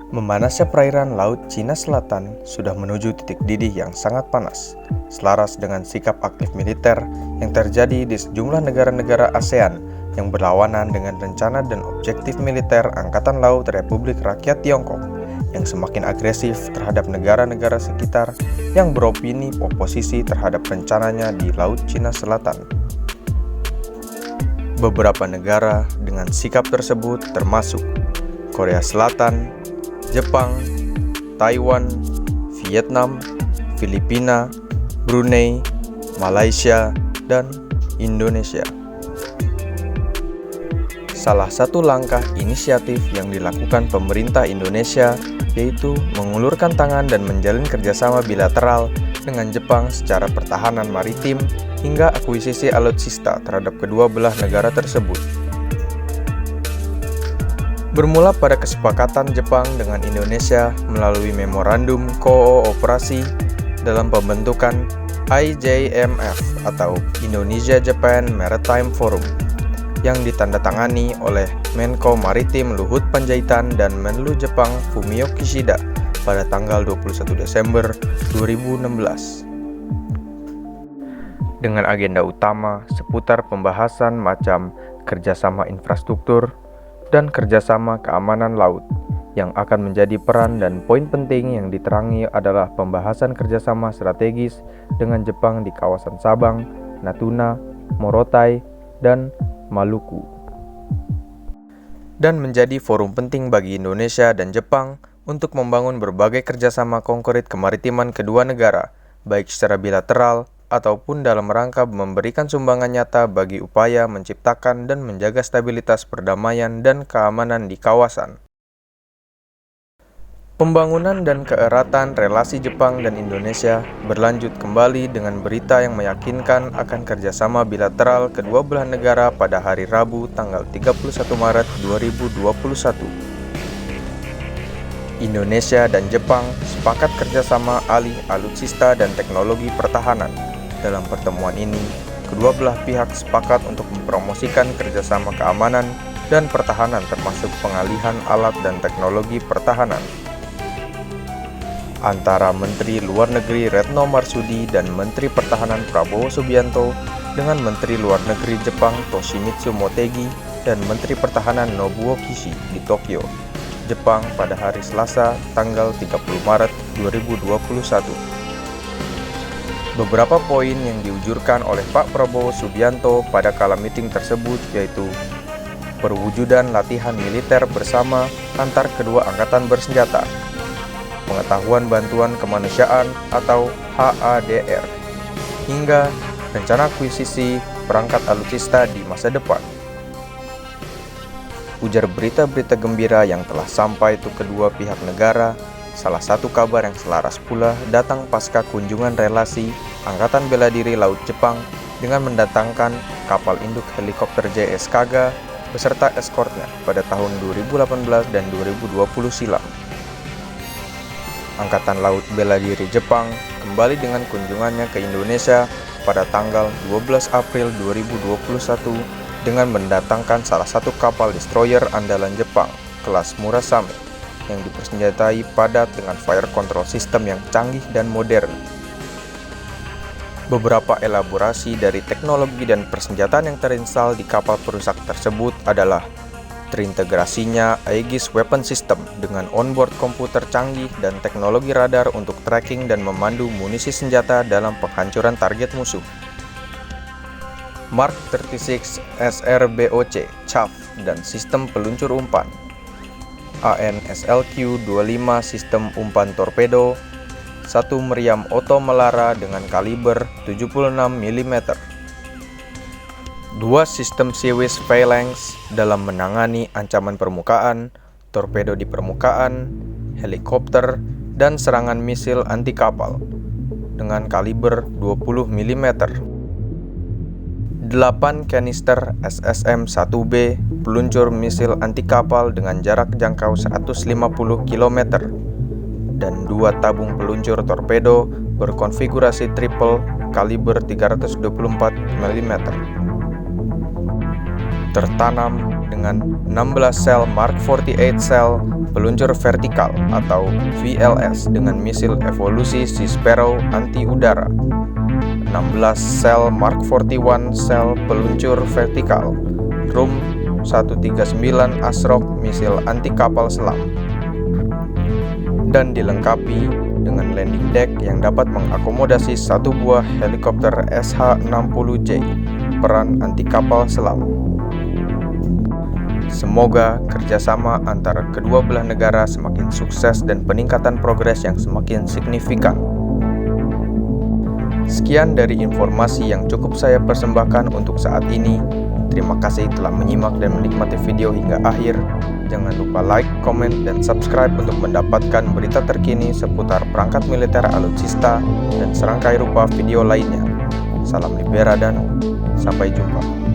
Memanasnya perairan Laut Cina Selatan sudah menuju titik didih yang sangat panas, selaras dengan sikap aktif militer yang terjadi di sejumlah negara-negara ASEAN yang berlawanan dengan rencana dan objektif militer Angkatan Laut Republik Rakyat Tiongkok yang semakin agresif terhadap negara-negara sekitar yang beropini oposisi terhadap rencananya di Laut Cina Selatan. Beberapa negara dengan sikap tersebut termasuk Korea Selatan, Jepang, Taiwan, Vietnam, Filipina, Brunei, Malaysia, dan Indonesia. Salah satu langkah inisiatif yang dilakukan pemerintah Indonesia yaitu mengulurkan tangan dan menjalin kerjasama bilateral dengan Jepang secara pertahanan maritim hingga akuisisi alutsista terhadap kedua belah negara tersebut. Bermula pada kesepakatan Jepang dengan Indonesia melalui Memorandum Kooperasi dalam pembentukan IJMF atau Indonesia-Japan Maritime Forum yang ditandatangani oleh Menko Maritim Luhut Panjaitan dan Menlu Jepang Fumio Kishida pada tanggal 21 Desember 2016. Dengan agenda utama seputar pembahasan macam kerjasama infrastruktur dan kerjasama keamanan laut, yang akan menjadi peran dan poin penting yang diterangi adalah pembahasan kerjasama strategis dengan Jepang di kawasan Sabang, Natuna, Morotai, dan Maluku. Dan menjadi forum penting bagi Indonesia dan Jepang untuk membangun berbagai kerjasama konkret kemaritiman kedua negara, baik secara bilateral ataupun dalam rangka memberikan sumbangan nyata bagi upaya menciptakan dan menjaga stabilitas perdamaian dan keamanan di kawasan. Pembangunan dan keeratan relasi Jepang dan Indonesia berlanjut kembali dengan berita yang meyakinkan akan kerjasama bilateral kedua belah negara pada hari Rabu tanggal 31 Maret 2021. Indonesia dan Jepang sepakat kerjasama alih alutsista dan teknologi pertahanan. Dalam pertemuan ini, kedua belah pihak sepakat untuk mempromosikan kerjasama keamanan dan pertahanan termasuk pengalihan alat dan teknologi pertahanan antara Menteri Luar Negeri Retno Marsudi dan Menteri Pertahanan Prabowo Subianto dengan Menteri Luar Negeri Jepang Toshimitsu Motegi dan Menteri Pertahanan Nobuo Kishi di Tokyo, Jepang pada hari Selasa tanggal 30 Maret 2021. Beberapa poin yang diujurkan oleh Pak Prabowo Subianto pada kala meeting tersebut yaitu perwujudan latihan militer bersama antar kedua angkatan bersenjata, pengetahuan bantuan kemanusiaan atau HADR, hingga rencana akuisisi perangkat alutsista di masa depan. Ujar berita-berita gembira yang telah sampai ke kedua pihak negara. Salah satu kabar yang selaras pula datang pasca kunjungan relasi Angkatan Bela Diri Laut Jepang dengan mendatangkan kapal induk helikopter JS Kaga beserta eskortnya pada tahun 2018 dan 2020 silam. Angkatan Laut Bela Diri Jepang kembali dengan kunjungannya ke Indonesia pada tanggal 12 April 2021 dengan mendatangkan salah satu kapal destroyer andalan Jepang kelas Murasame yang dipersenjatai padat dengan fire control system yang canggih dan modern. Beberapa elaborasi dari teknologi dan persenjataan yang terinstal di kapal perusak tersebut adalah terintegrasinya Aegis Weapon System dengan onboard komputer canggih dan teknologi radar untuk tracking dan memandu munisi senjata dalam penghancuran target musuh. Mark 36 SRBOC CHAF dan sistem peluncur umpan. ANSLQ-25 sistem umpan torpedo, satu meriam oto melara dengan kaliber 76 mm. Dua sistem Seawish Phalanx dalam menangani ancaman permukaan, torpedo di permukaan, helikopter, dan serangan misil anti kapal dengan kaliber 20 mm. 8 kanister SSM-1B peluncur misil anti kapal dengan jarak jangkau 150 km dan 2 tabung peluncur torpedo berkonfigurasi triple kaliber 324 mm. Tertanam dengan 16 sel Mark 48 sel peluncur vertikal atau VLS dengan misil evolusi Sea Sparrow anti udara, 16 sel Mark 41 sel peluncur vertikal RUM 139 ASROC misil anti kapal selam, dan dilengkapi dengan landing deck yang dapat mengakomodasi satu buah helikopter SH-60J peran anti kapal selam. Semoga kerjasama antara kedua belah negara semakin sukses dan peningkatan progres yang semakin signifikan. Sekian dari informasi yang cukup saya persembahkan untuk saat ini. Terima kasih telah menyimak dan menikmati video hingga akhir. Jangan lupa like, komen, dan subscribe untuk mendapatkan berita terkini seputar perangkat militer alutsista dan serangkai rupa video lainnya. Salam Libera dan sampai jumpa.